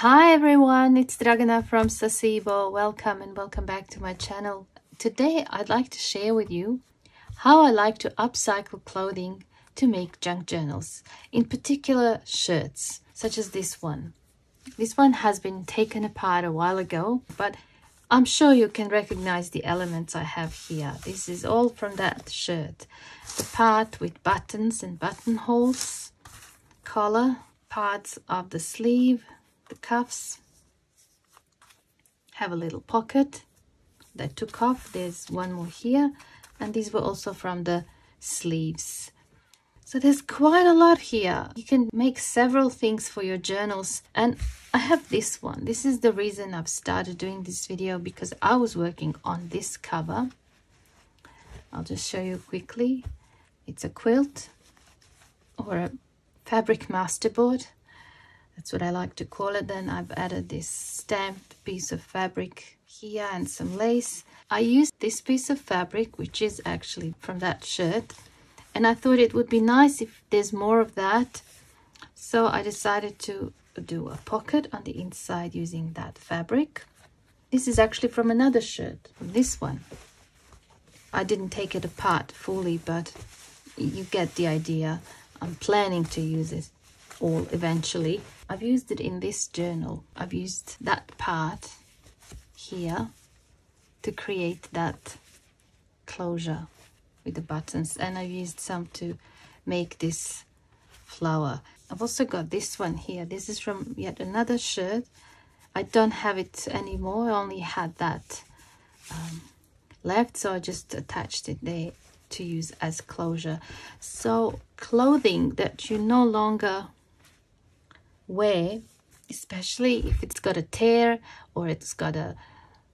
Hi everyone, it's Dragana from Saacibo. Welcome and welcome back to my channel. Today I'd like to share with you how I like to upcycle clothing to make junk journals, in particular shirts, such as this one. This one has been taken apart a while ago, but I'm sure you can recognize the elements I have here. This is all from that shirt. The part with buttons and buttonholes, collar, parts of the sleeve, the cuffs, have a little pocket that took off. There's one more here, and these were also from the sleeves. So there's quite a lot here. You can make several things for your journals, and I have this one. This is the reason I've started doing this video, because I was working on this cover. I'll just show you quickly. It's a quilt or a fabric masterboard. That's what I like to call it. Then I've added this stamped piece of fabric here and some lace. I used this piece of fabric, which is actually from that shirt, and I thought it would be nice if there's more of that. So I decided to do a pocket on the inside using that fabric. This is actually from another shirt, from this one. I didn't take it apart fully, but you get the idea. I'm planning to use it all eventually. I've used it in this journal. I've used that part here to create that closure with the buttons, and I've used some to make this flower. I've also got this one here. This is from yet another shirt. I don't have it anymore. I only had that left, so I just attached it there to use as closure. So clothing that you no longer wear, especially if it's got a tear or it's got a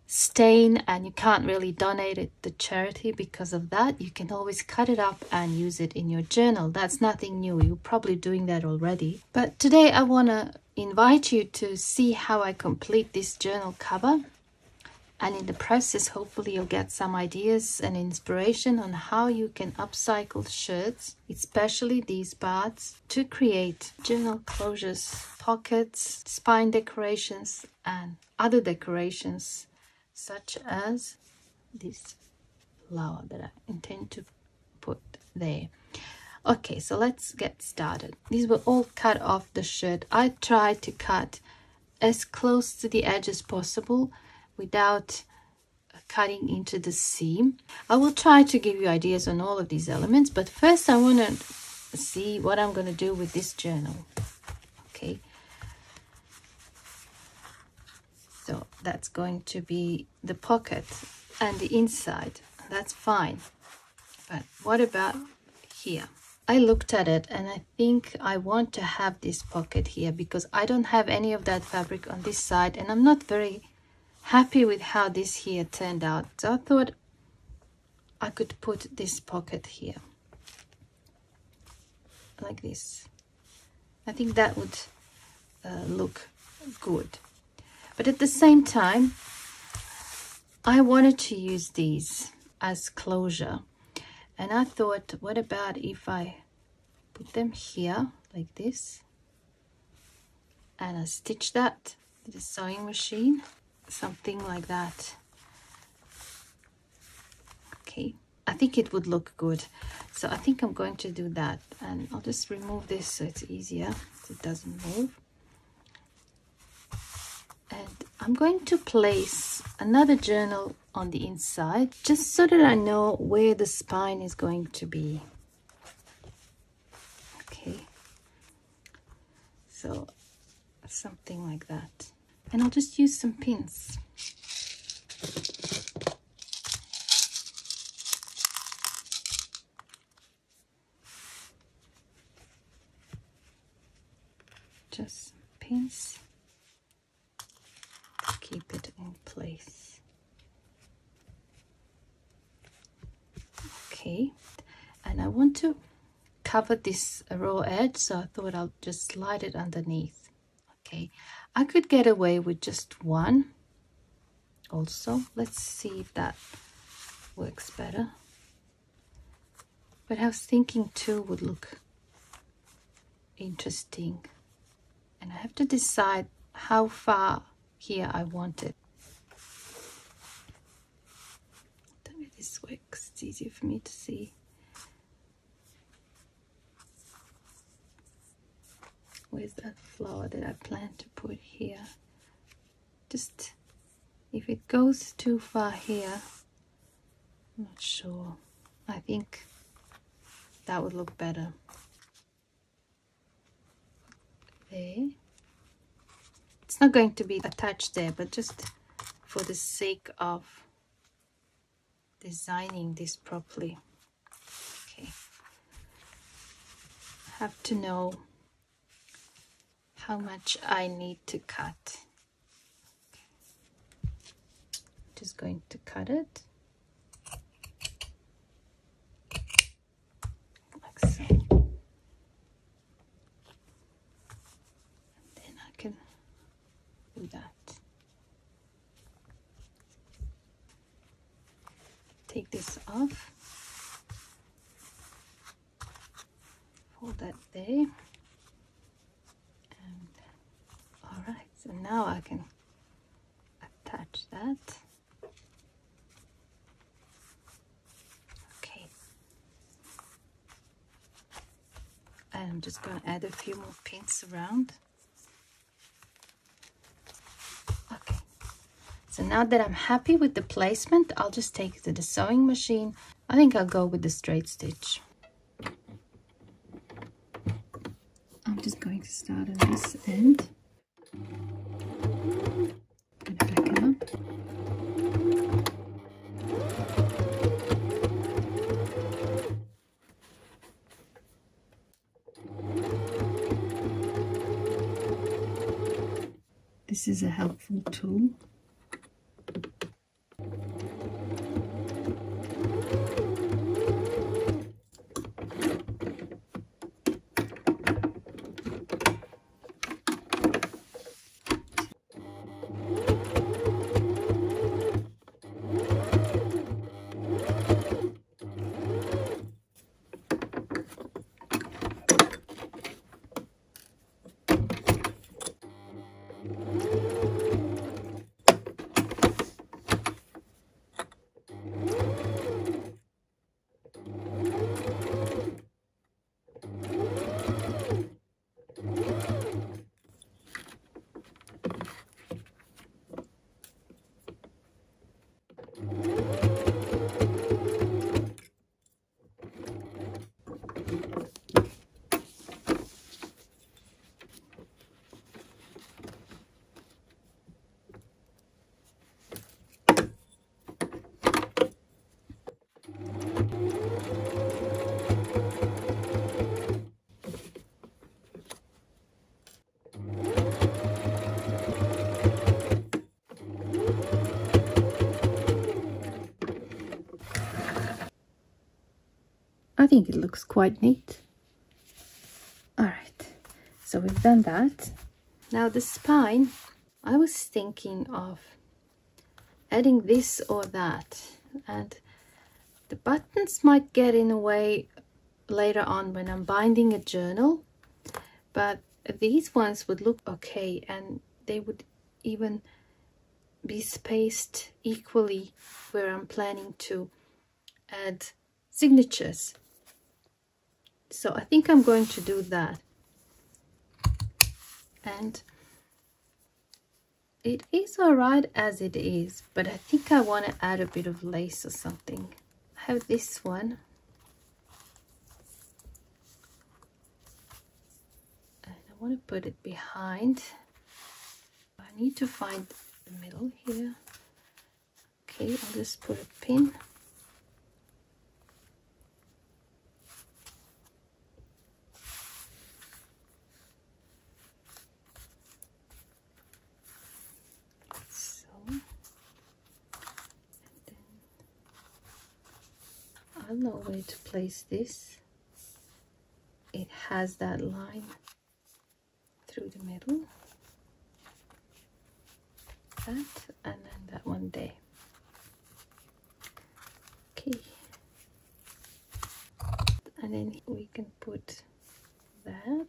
stain and you can't really donate it to charity because of that, you can always cut it up and use it in your journal. That's nothing new. You're probably doing that already. But today I want to invite you to see how I complete this journal cover. And in the process, hopefully you'll get some ideas and inspiration on how you can upcycle shirts, especially these parts, to create journal closures, pockets, spine decorations, and other decorations, such as this flower that I intend to put there. Okay, so let's get started. These were all cut off the shirt. I tried to cut as close to the edge as possible without cutting into the seam. I will try to give you ideas on all of these elements, but first I want to see what I'm going to do with this journal. Okay, so that's going to be the pocket and the inside. That's fine, but what about here? I looked at it and I think I want to have this pocket here because I don't have any of that fabric on this side, and I'm not very happy with how this here turned out. So I thought I could put this pocket here like this. I think that would look good, but at the same time I wanted to use these as closure, and I thought, what about if I put them here like this and I stitch that with a sewing machine, something like that. Okay, I think it would look good, so I think I'm going to do that. And I'll just remove this so it's easier, so it doesn't move. And I'm going to place another journal on the inside just so that I know where the spine is going to be. Okay, so something like that, and I'll just use some pins. Just some pins to keep it in place. Okay, and I want to cover this raw edge, so I thought I'll just slide it underneath. Okay, I could get away with just one also. Let's see if that works better. But I was thinking two would look interesting, and I have to decide how far here I want it. Tell me this way because it's easier for me to see. Where's that flower that I plan to put here? Just if it goes too far here, I'm not sure. I think that would look better. There. It's not going to be attached there, but just for the sake of designing this properly. Okay. I have to know how much I need to cut. Okay. Just going to cut it like so. And then I can do that. Take this off. Hold that there. All right, so now I can attach that. Okay. And I'm just going to add a few more pins around. Okay. So now that I'm happy with the placement, I'll just take it to the sewing machine. I think I'll go with the straight stitch. I'm just going to start on this end. And back it up. This is a helpful tool. I think it looks quite neat. All right, so we've done that. Now the spine, I was thinking of adding this or that, and the buttons might get in the way later on when I'm binding a journal, but these ones would look okay, and they would even be spaced equally where I'm planning to add signatures. So I think I'm going to do that. And it is all right as it is, but I think I want to add a bit of lace or something. I have this one. And I want to put it behind. I need to find the middle here. Okay, I'll just put a pin. I know where to place this. It has that line through the middle. That, and then that one there. Okay. And then we can put that.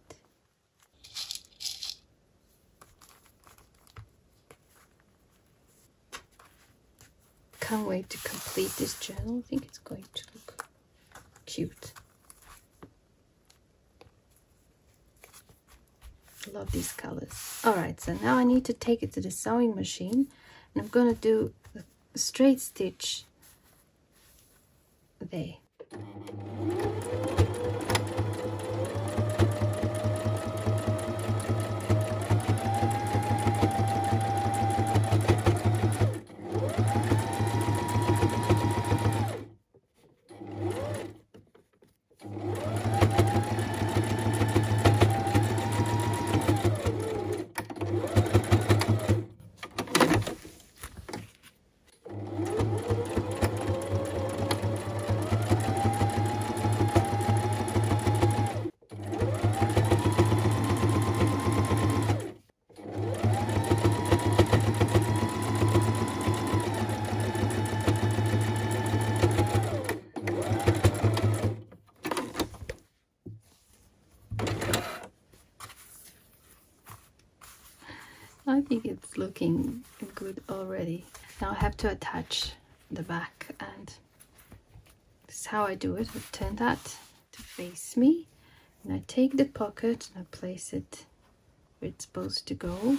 can't wait to complete this journal. I think it's going to look cute. I love these colors. All right, so now I need to take it to the sewing machine, and I'm going to do a straight stitch there. I think it's looking good already. Now I have to attach the back, and this is how I do it. I turn that to face me, and I take the pocket and I place it where it's supposed to go,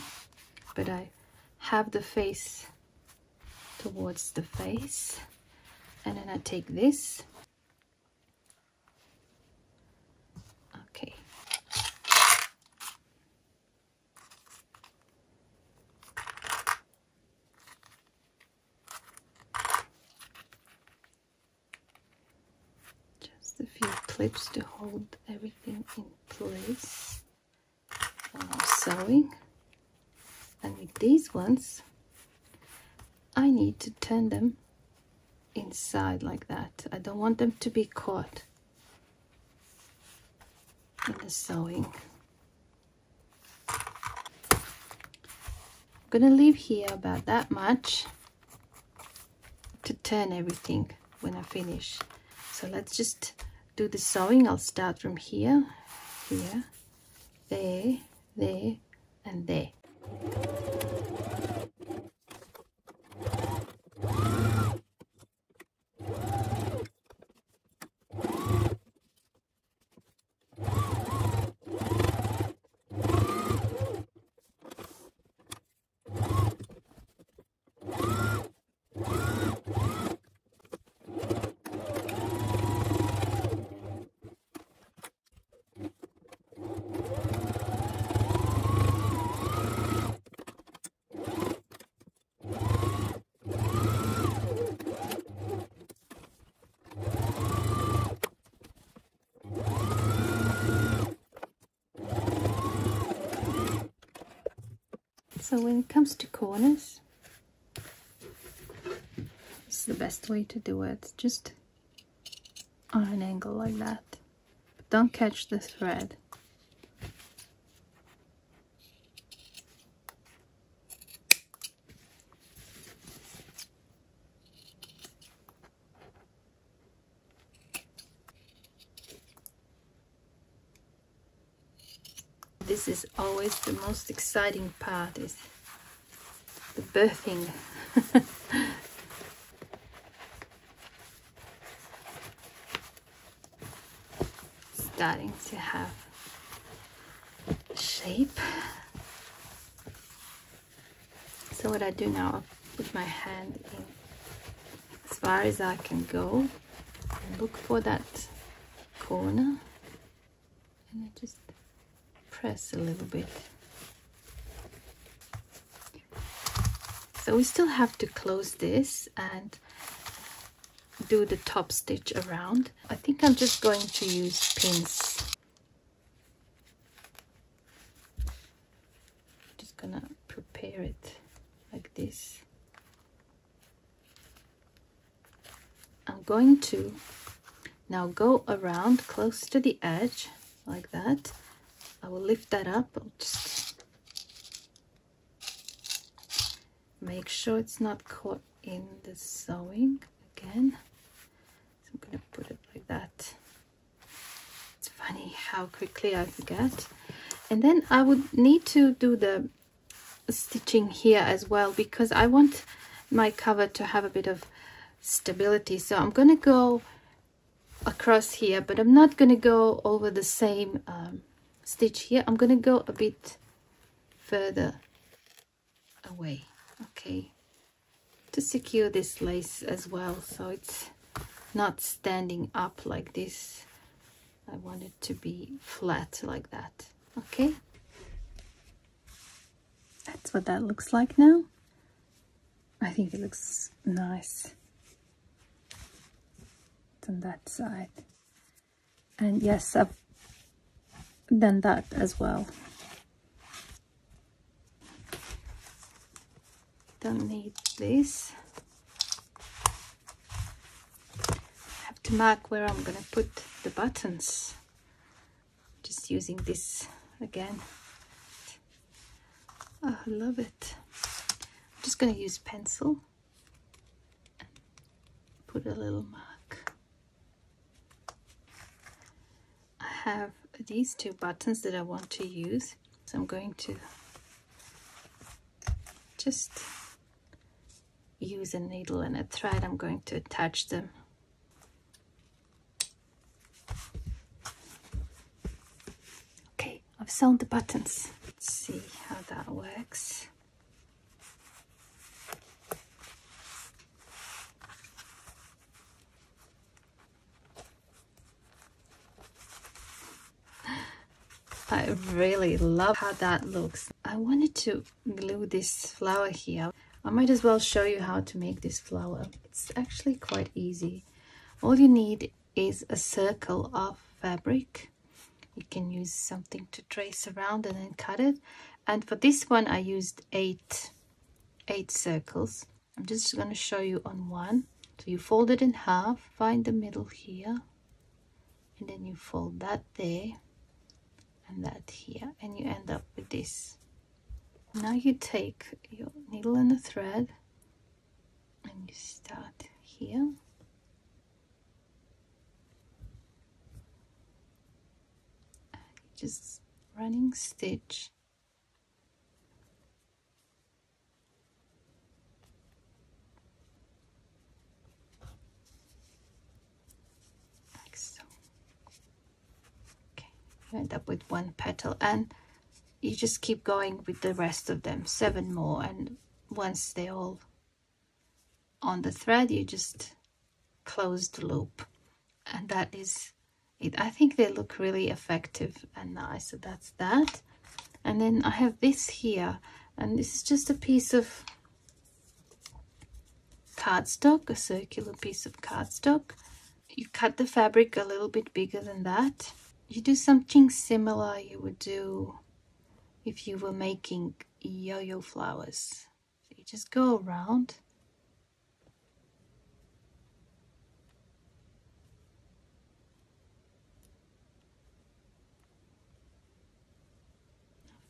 but I have the face towards the face, and then I take this. Okay. A few clips to hold everything in place while I'm sewing. And with these ones, I need to turn them inside like that. I don't want them to be caught in the sewing. I'm gonna leave here about that much to turn everything when I finish. So let's just do the sewing. I'll start from here, here, there, there, and there. So when it comes to corners, this is the best way to do it. Just on an angle like that. But don't catch the thread. This is always the most exciting part, is the birthing. Starting to have shape. So what I do now, I put my hand in as far as I can go and look for that corner, and I just press a little bit. So we still have to close this and do the top stitch around. I think I'm just going to use pins. Just gonna prepare it like this. I'm going to now go around close to the edge like that. I will lift that up. I'll just make sure it's not caught in the sewing again. So I'm going to put it like that. It's funny how quickly I forget. And then I would need to do the stitching here as well, because I want my cover to have a bit of stability. So I'm going to go across here, but I'm not going to go over the same stitch here. I'm going to go a bit further away, okay, to secure this lace as well, so it's not standing up like this. I want it to be flat like that. Okay, that's what that looks like now. I think it looks nice on that side. And yes, I've done that as well. Don't need this. I have to mark where I'm gonna put the buttons. Just using this again. Oh, I love it. I'm just gonna use pencil and put a little mark. I have these two buttons that I want to use, so I'm going to just use a needle and a thread. I'm going to attach them. Okay, I've sewn the buttons. Let's see how that works. I really love how that looks. I wanted to glue this flower here. I might as well show you how to make this flower. It's actually quite easy. All you need is a circle of fabric. You can use something to trace around and then cut it. And for this one I used eight circles. I'm just going to show you on one. So you fold it in half, find the middle here, and then you fold that there and that here, and you end up with this. Now you take your needle and a thread and you start here. And just running stitch. Like so. Okay, you end up with one petal, and you just keep going with the rest of them, 7 more, and once they're all on the thread you just close the loop, and that is it. I think they look really effective and nice. So that's that. And then I have this here, and this is just a piece of cardstock, a circular piece of cardstock. You cut the fabric a little bit bigger than that. You do something similar you would do if you were making yo-yo flowers. So you just go around.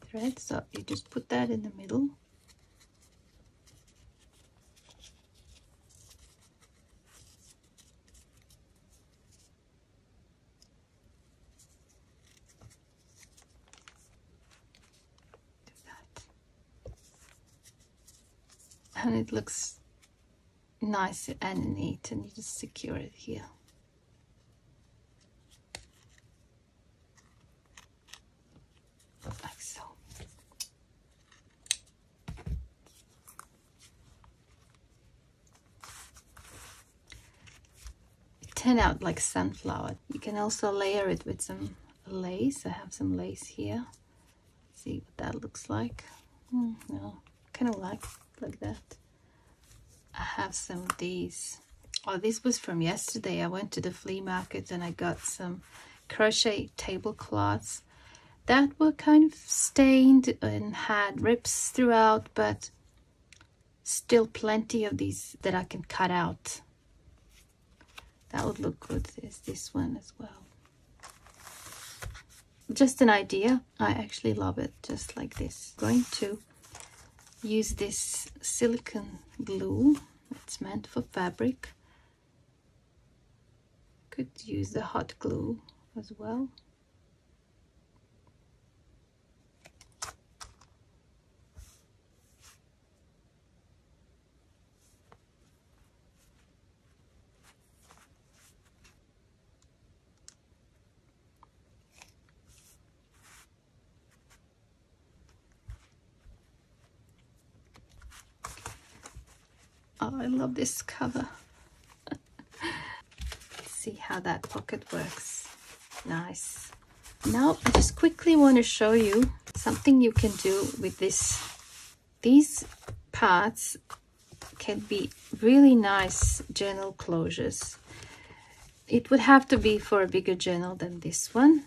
Thread, so you just put that in the middle. Do that. And it looks nice and neat, and you just secure it here. Like so. It turned out like sunflower. You can also layer it with some lace. I have some lace here. See what that looks like. No, kind of like that. I have some of these. Oh, this was from yesterday. I went to the flea market and I got some crochet tablecloths that were kind of stained and had rips throughout, but still plenty of these that I can cut out. That would look good. There's this one as well. Just an idea. I actually love it just like this. I'm going to use this silicone glue. It's meant for fabric. Could use the hot glue as well. Oh, I love this cover. Let's see how that pocket works. Nice. Now I just quickly want to show you something you can do with this. These parts can be really nice journal closures. It would have to be for a bigger journal than this one,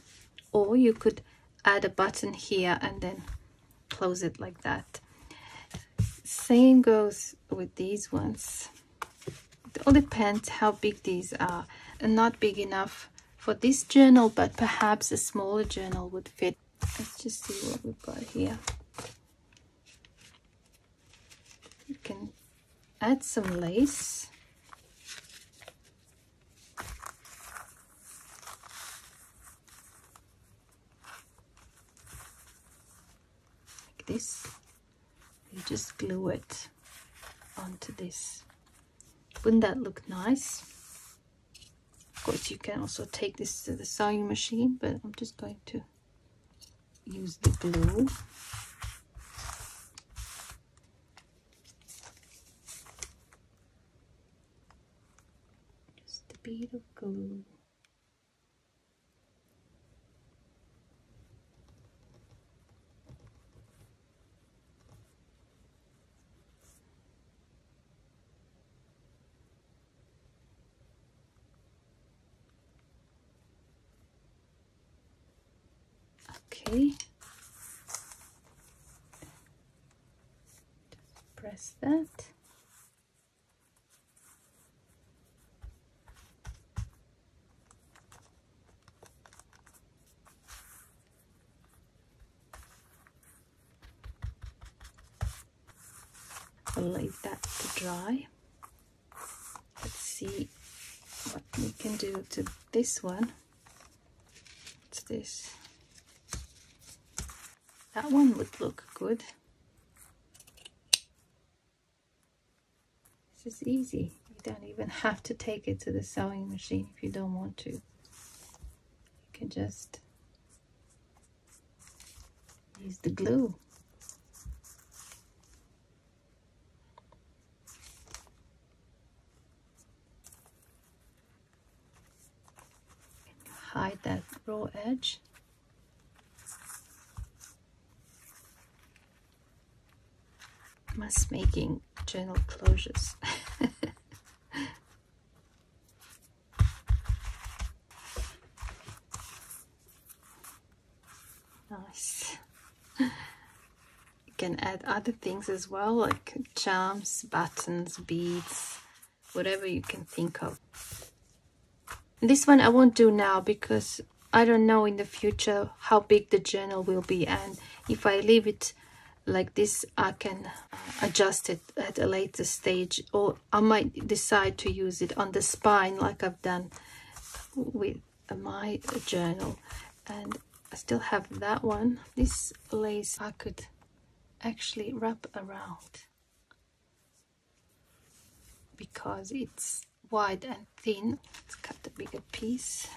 or you could add a button here and then close it like that. Same goes with these ones. It all depends how big these are, and not big enough for this journal, but perhaps a smaller journal would fit. Let's just see what we've got here. You can add some lace. Like this. You just glue it onto this. Wouldn't that look nice? Of course, you can also take this to the sewing machine, but I'm just going to use the glue. Just a bit of glue. Okay. Just press that. I'll leave that to dry. Let's see what we can do to this one. What's this? That one would look good. This is easy. You don't even have to take it to the sewing machine if you don't want to. You can just use the glue. Hide that raw edge. Must making journal closures. Nice. You can add other things as well, like charms, buttons, beads, whatever you can think of. This one I won't do now because I don't know in the future how big the journal will be, and if I leave it like this I can adjust it at a later stage, or I might decide to use it on the spine like I've done with my journal. And I still have that one. This lace I could actually wrap around because it's wide and thin. Let's cut a bigger piece.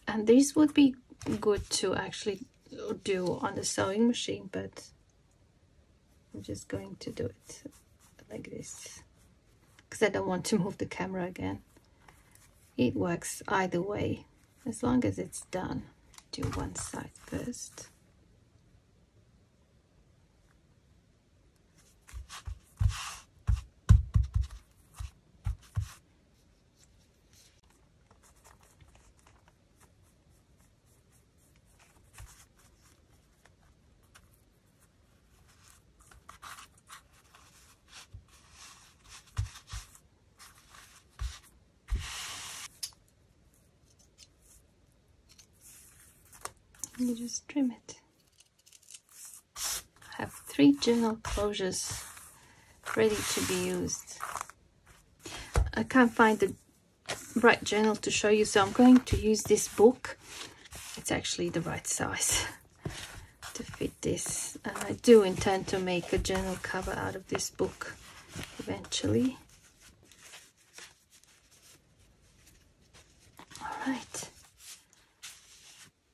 And this would be good to actually do on the sewing machine, but I'm just going to do it like this because I don't want to move the camera again. It works either way as long as it's done. Do one side first. You just trim it. I have 3 journal closures ready to be used. I can't find the right journal to show you, so I'm going to use this book. It's actually the right size to fit this, and I do intend to make a journal cover out of this book eventually. All right.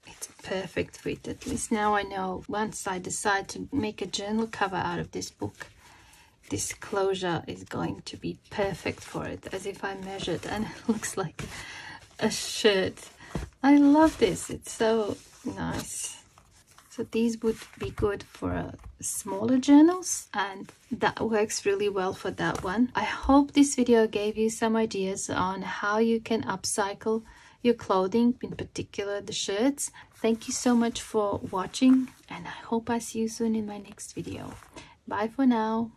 It's perfect for it. At least now I know once I decide to make a journal cover out of this book, this closure is going to be perfect for it, as if I measured, and it looks like a shirt. I love this. It's so nice. So these would be good for smaller journals, and that works really well for that one. I hope this video gave you some ideas on how you can upcycle your clothing, in particular the shirts. Thank you so much for watching, and I hope I see you soon in my next video. Bye for now.